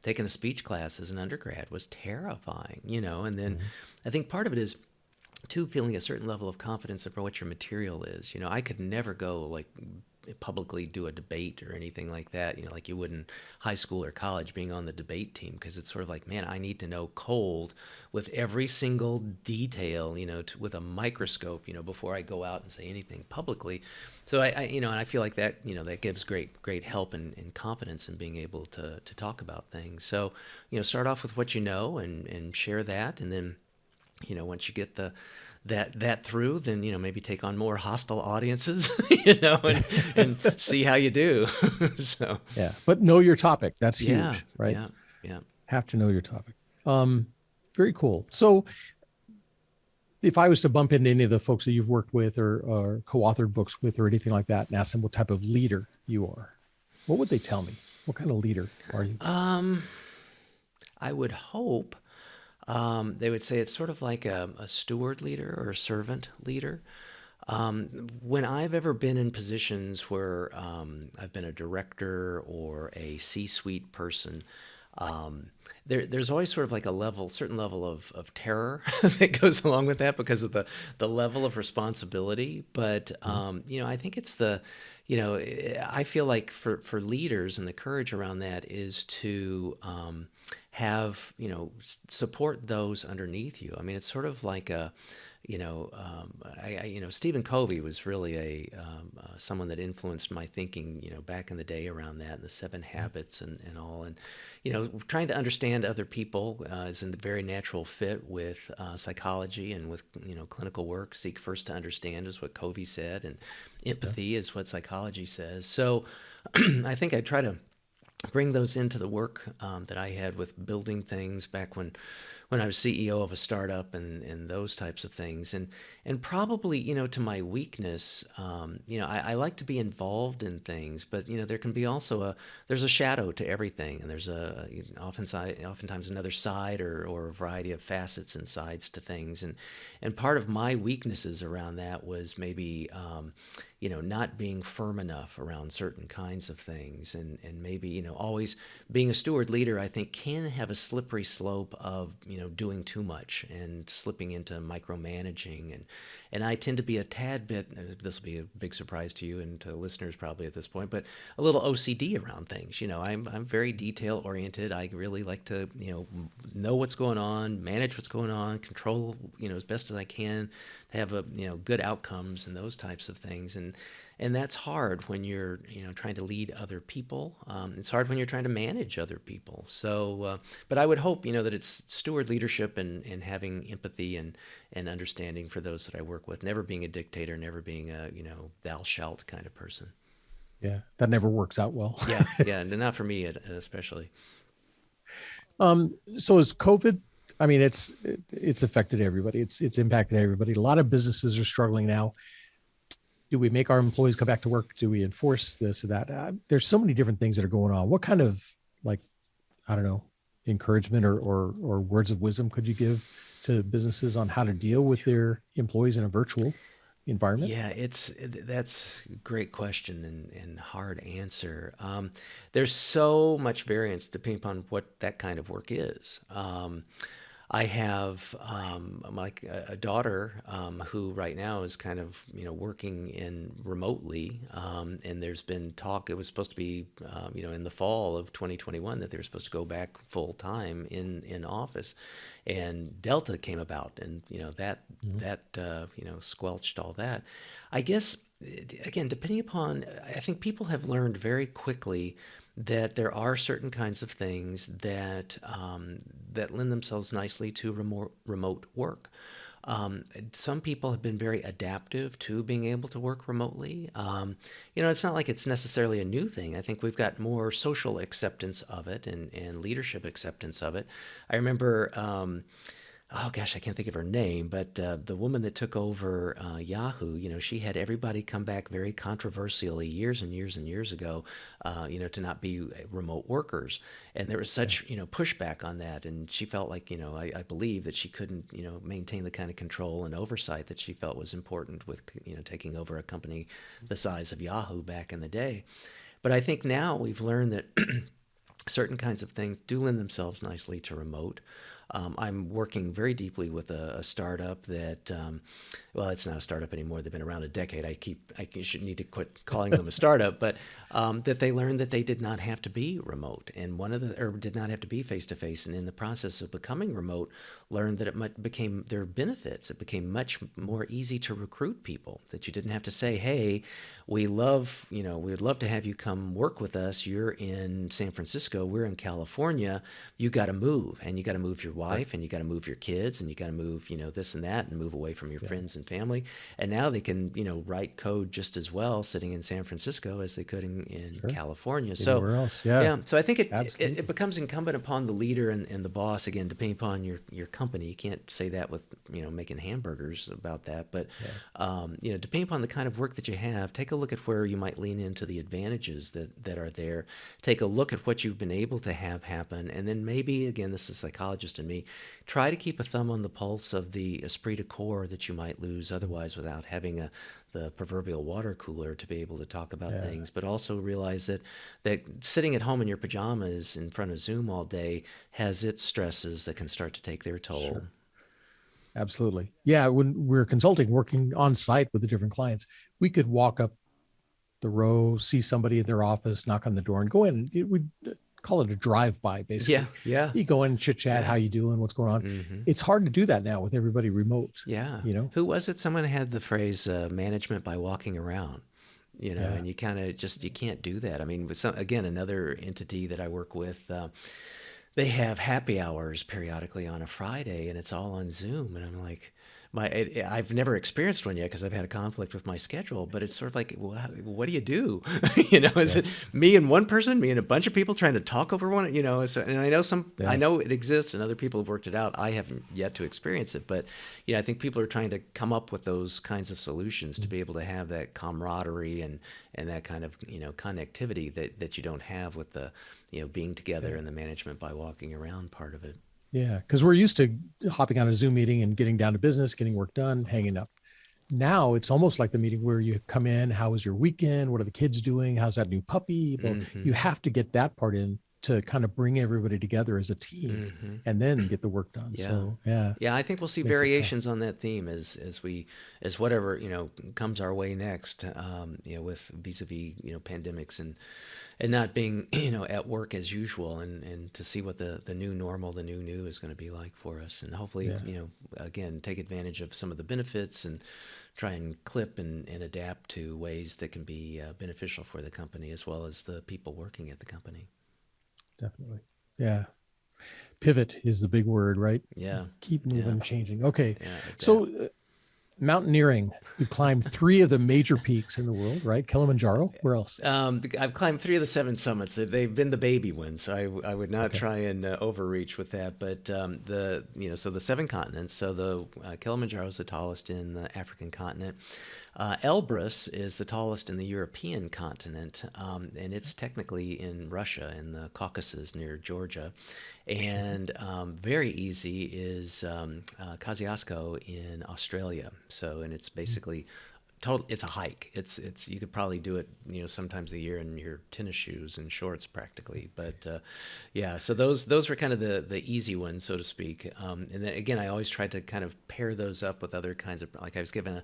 taking a speech class as an undergrad was terrifying, and then I think part of it is too feeling a certain level of confidence about what your material is. I could never go like publicly do a debate or anything like that, like you would in high school or college being on the debate team, because it's sort of like, man, I need to know cold with every single detail, with a microscope, before I go out and say anything publicly. So and I feel like that, that gives great help and confidence in being able to talk about things. So, start off with what you know and share that. And then, once you get that through, then maybe take on more hostile audiences, and see how you do. So yeah, but know your topic. That's huge, right? Yeah. Have to know your topic. Very cool. So, if I was to bump into any of the folks that you've worked with or co-authored books with or anything like that, and ask them what type of leader you are, what would they tell me? What kind of leader are you? I would hope. They would say it's sort of like a steward leader or a servant leader. When I've ever been in positions where I've been a director or a C-suite person, there's always sort of like certain level of terror that goes along with that because of the level of responsibility. But I think it's I feel like for leaders, and the courage around that is to have support those underneath you. I mean, it's sort of like Stephen Covey was really someone that influenced my thinking, back in the day around that, and the 7 Habits and all. And, trying to understand other people is a very natural fit with psychology and with, clinical work. Seek first to understand is what Covey said, and empathy is what psychology says. So I think I try to bring those into the work that I had with building things back when I was CEO of a startup and those types of things. And probably, to my weakness, I like to be involved in things, but, there can be also there's a shadow to everything. And there's oftentimes another side or a variety of facets and sides to things. And part of my weaknesses around that was maybe, not being firm enough around certain kinds of things, and maybe, always being a steward leader, I think can have a slippery slope of, doing too much and slipping into micromanaging. And I tend to be a tad bit, this will be a big surprise to you and to listeners probably at this point, but a little OCD around things. I'm very detail oriented. I really like to, know what's going on, manage what's going on, control, as best as I can, to have good outcomes and those types of things. And that's hard when you're, trying to lead other people. It's hard when you're trying to manage other people. So, but I would hope, that it's steward leadership and having empathy and understanding for those that I work with, never being a dictator, never being a, thou shalt kind of person. Yeah, that never works out well. Yeah, and not for me especially. So is COVID, I mean, it's affected everybody. It's impacted everybody. A lot of businesses are struggling now. Do we make our employees come back to work? Do we enforce this or that? There's so many different things that are going on. What kind of, like, I don't know, encouragement or words of wisdom could you give to businesses on how to deal with their employees in a virtual environment? Yeah, that's a great question and hard answer. There's so much variance depending upon what that kind of work is. I have like a daughter who right now is kind of working in remotely, and there's been talk. It was supposed to be in the fall of 2021 that they were supposed to go back full time in office, and Delta came about, and that squelched all that. I guess again, depending upon, I think people have learned very quickly that there are certain kinds of things that that lend themselves nicely to remote work. Some people have been very adaptive to being able to work remotely. It's not like it's necessarily a new thing. I think we've got more social acceptance of it and leadership acceptance of it. I remember oh gosh, I can't think of her name, but the woman that took over Yahoo, she had everybody come back very controversially years and years and years ago, to not be remote workers. And there was Yeah, such, pushback on that. And she felt like, I believe that she couldn't, maintain the kind of control and oversight that she felt was important with, taking over a company the size of Yahoo back in the day. But I think now we've learned that certain kinds of things do lend themselves nicely to remote. I'm working very deeply with a startup that, well, it's not a startup anymore. They've been around a decade. I should need to quit calling them a startup, but that they learned that they did not have to be remote, and or did not have to be face to face. And in the process of becoming remote, learned that it became their benefits. It became much more easy to recruit people. That you didn't have to say, "Hey, we'd love to have you come work with us. You're in San Francisco. We're in California. You got to move, and you got to move your wife, and you got to move your kids, and you got to move, this and that, and move away from your friends and family." And now they can, write code just as well sitting in San Francisco as they could in sure. California. So, Anywhere else. Yeah, yeah. So I think absolutely. it becomes incumbent upon the leader and the boss, again, depending upon your company. You can't say that with, making hamburgers about that. But, depending upon the kind of work that you have, take a look at where you might lean into the advantages that are there. Take a look at what you've been able to have happen. And then maybe, again, this is psychologist in me, try to keep a thumb on the pulse of the esprit de corps that you might lose otherwise without having the proverbial water cooler to be able to talk about Yeah, things, but also realize that sitting at home in your pajamas in front of Zoom all day has its stresses that can start to take their toll. sure. Absolutely. Yeah, when we're consulting, working on site with the different clients, we could walk up the row, see somebody in their office, knock on the door, and go in. We'd call it a drive-by, Yeah, basically. yeah, You go in, chit chat, how yeah. you doing, what's going on. hmm It's hard to do that now with everybody remote. Yeah. You know? Who was it? Someone had the phrase management by walking around, Yeah, and you kind of just, you can't do that. I mean, with again, another entity that I work with, they have happy hours periodically on a Friday, and it's all on Zoom. And I'm like, I've never experienced one yet because I've had a conflict with my schedule. But it's sort of like, well, what do you do? Is yeah, it me and one person, me and a bunch of people trying to talk over one? So, and I yeah. know it exists, and other people have worked it out. I haven't yet to experience it, but I think people are trying to come up with those kinds of solutions to be able to have that camaraderie and that kind of connectivity that you don't have with the being together Yeah. and the management by walking around part of it. Yeah, because we're used to hopping on a Zoom meeting and getting down to business, getting work done, hanging up. Now it's almost like the meeting where you come in, how was your weekend? What are the kids doing? How's that new puppy? Well, hmm you have to get that part in to kind of bring everybody together as a team hmm and then get the work done. Yeah. So yeah, Yeah, I think we'll see makes it tough. variations on that theme as whatever comes our way next. With vis-a-vis pandemics and not being at work as usual, and to see what the new normal, the new is going to be like for us, and hopefully Yeah. again take advantage of some of the benefits and try and clip and adapt to ways that can be beneficial for the company as well as the people working at the company. Definitely. Yeah. Pivot is the big word, right? Yeah, Keep yeah, moving, changing. Okay. yeah. So Adapt. mountaineering, you've climbed three of the major peaks in the world, right? Kilimanjaro. Where else? I've climbed 3 of the 7 summits. They've been the baby ones, so I would not Okay. try and overreach with that. But so the 7 continents. So the Kilimanjaro is the tallest in the African continent. Elbrus is the tallest in the European continent, and it's technically in Russia, in the Caucasus near Georgia. And very easy is Kosciuszko in Australia. So, and it's basically total. It's a hike. It's you could probably do it, sometimes a year in your tennis shoes and shorts practically. But yeah, so those were kind of the easy ones, so to speak. And then again, I always tried to kind of pair those up with other kinds of, like I was given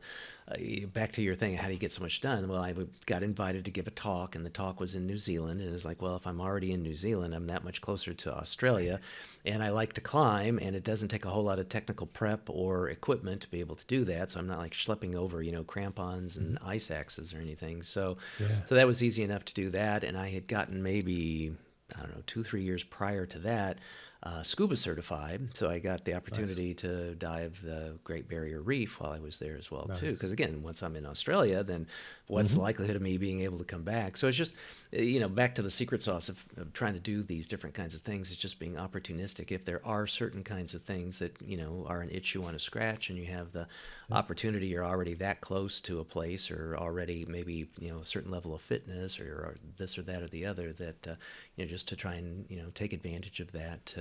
back to your thing, how do you get so much done? Well, got invited to give a talk, and the talk was in New Zealand, and it was like, well, if I'm already in New Zealand, I'm that much closer to Australia, and I like to climb, and it doesn't take a whole lot of technical prep or equipment to be able to do that, so I'm not like schlepping over, crampons and ice axes or anything. So, Yeah. so that was easy enough to do that, and I had gotten maybe, I don't know, 2, 3 years prior to that, scuba certified, so I got the Nice. opportunity to dive the Great Barrier Reef while I was there as well too. Nice. Because again, once I'm in Australia, then what's the Hmm. likelihood of me being able to come back? So it's just, back to the secret sauce of trying to do these different kinds of things. It's just being opportunistic. If there are certain kinds of things that are an itch you want to scratch, and you have the Yeah. opportunity, you're already that close to a place, or already maybe a certain level of fitness, or this or that or the other, that just to try and take advantage of that,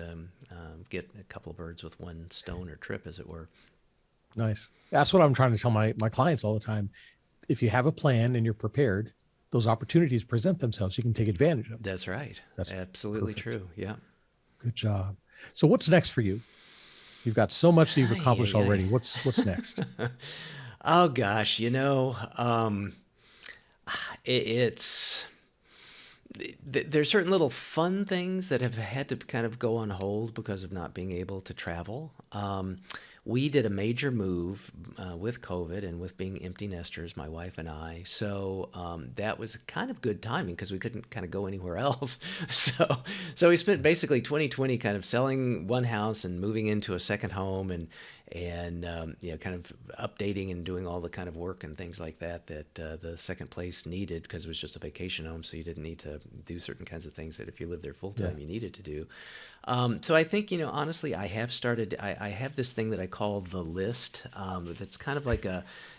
get a couple of birds with one stone, or trip, as it were. Nice. That's what I'm trying to tell my clients all the time. If you have a plan and you're prepared, those opportunities present themselves. You can take advantage of them. That's right. That's Absolutely perfect. true. Yeah. Good job. So what's next for you? You've got so much that you've Ay, accomplished ay, already. What's next? ay. Oh gosh, it's there's certain little fun things that have had to kind of go on hold because of not being able to travel. We did a major move with COVID and with being empty nesters, my wife and I. So that was kind of good timing because we couldn't kind of go anywhere else. So we spent basically 2020 kind of selling one house and moving into a second home, and kind of updating and doing all the kind of work and things like that the second place needed, because it was just a vacation home, so you didn't need to do certain kinds of things that if you lived there full Yeah. time you needed to do. So I think, honestly, I have started. I have this thing that I call the list. That's kind of like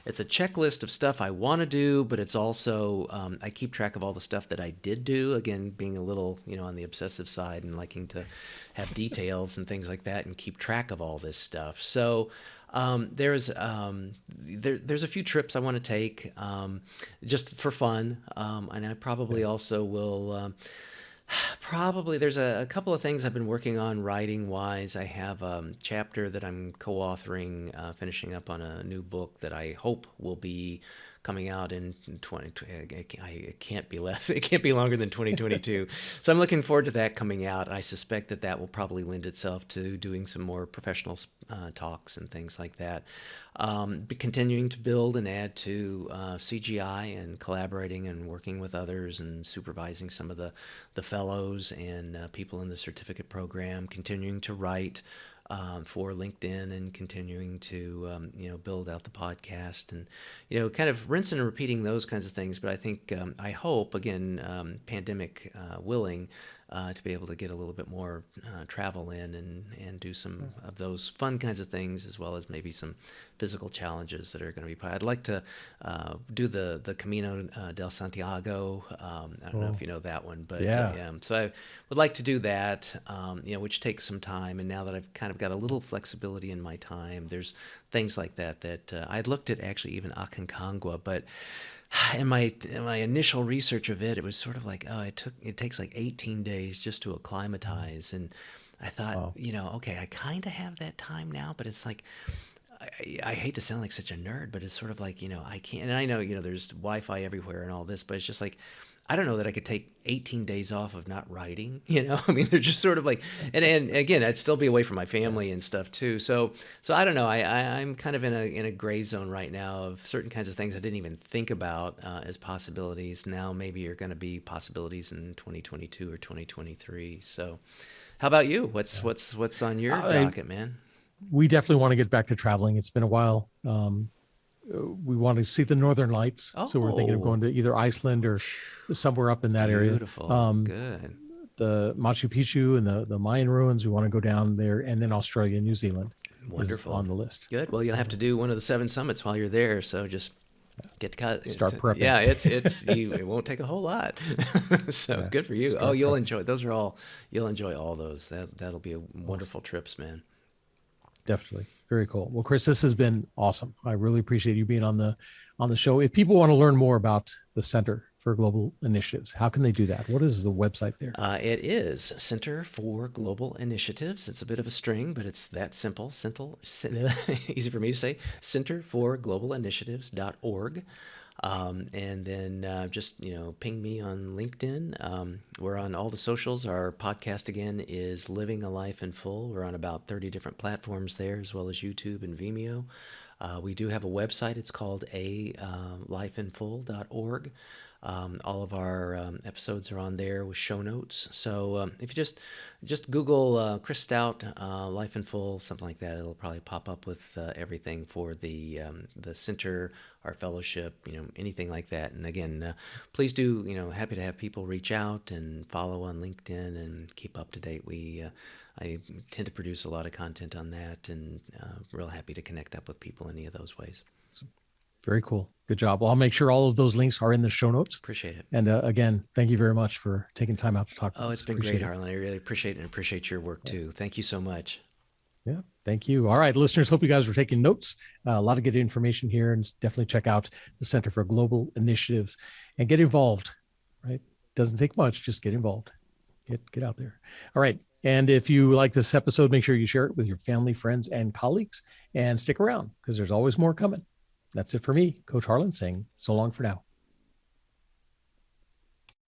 it's a checklist of stuff I want to do, but it's also I keep track of all the stuff that I did do. Again, being a little, on the obsessive side and liking to have details and things like that, and keep track of all this stuff. So there's a few trips I want to take, just for fun, and I probably Yeah. also will. Probably there's a couple of things I've been working on writing wise. I have a chapter that I'm co-authoring, finishing up on a new book that I hope will be coming out in 2020. It can't be less. It can't be longer than 2022. So I'm looking forward to that coming out. I suspect that will probably lend itself to doing some more professional talks and things like that. Continuing to build and add to CGI, and collaborating and working with others and supervising some of the fellows and people in the certificate program. Continuing to write for LinkedIn, and continuing to build out the podcast, and kind of rinsing and repeating those kinds of things. But I think I hope, again, pandemic willing, to be able to get a little bit more travel in, and do some of those fun kinds of things, as well as maybe some physical challenges that are going to be. I'd like to do the Camino del Santiago. I don't know if Oh, you know that one, but yeah. yeah. So I would like to do that, which takes some time. And now that I've kind of got a little flexibility in my time, there's things like that I'd looked at, actually even Aconcagua, but in my initial research of it, it was sort of like, oh, it takes like 18 days just to acclimatize. And I thought, Wow. okay, I kind of have that time now, but it's like, I hate to sound like such a nerd, but it's sort of like, I can't, and I know, there's Wi-Fi everywhere and all this, but it's just like, I don't know that I could take 18 days off of not writing, I mean, they're just sort of like, and again, I'd still be away from my Yeah. family and stuff too. So I don't know. I'm kind of in a gray zone right now of certain kinds of things I didn't even think about as possibilities. Now maybe are going to be possibilities in 2022 or 2023. So how about you? What's Yeah. what's on your I, docket, man? we definitely want to get back to traveling. It's been a while. We want to see the Northern Lights, so we're thinking of Oh, going to either Iceland or somewhere up in that area. beautiful. Um, Good. the Machu Picchu and the Mayan ruins. We want to go down there, and then Australia and New Zealand is Wonderful. on the list. Good. Well, you'll have to So do one of the seven summits while you're there. So just start prepping. yeah, it won't take a whole lot. So Yeah, good for you. Oh, start prepping. you'll enjoy all those. That'll be a Awesome. wonderful trips, man. Definitely. Very cool. Well, Chris, this has been awesome. I really appreciate you being on the show. If people want to learn more about the Center for Global Initiatives, how can they do that? What is the website there? It is Center for Global Initiatives. It's a bit of a string, but it's that simple. Easy for me to say. Centerforglobalinitiatives.org. And then just ping me on LinkedIn. We're on all the socials. Our podcast again is Living a Life in Full. We're on about 30 different platforms there, as well as YouTube and Vimeo. We do have a website. It's called alifeinfull.org. All of our episodes are on there with show notes. So if you just Google Chris Stout, Life in Full, something like that, it'll probably pop up with everything for the center, our fellowship, anything like that. And again, please do, happy to have people reach out and follow on LinkedIn and keep up to date. I tend to produce a lot of content on that, and real happy to connect up with people any of those ways. Very cool. Good job. Well, I'll make sure all of those links are in the show notes. Appreciate it. And again, thank you very much for taking time out to talk to us. Oh, it's been great, Harlan. I really appreciate it and appreciate your work too. Thank you so much. Yeah, thank you. All right, listeners, hope you guys were taking notes. A lot of good information here, and definitely check out the Center for Global Initiatives and get involved, right? Doesn't take much, just get involved. Get out there. All right. And if you like this episode, make sure you share it with your family, friends, and colleagues, and stick around because there's always more coming. That's it for me, Coach Harlan, saying so long for now.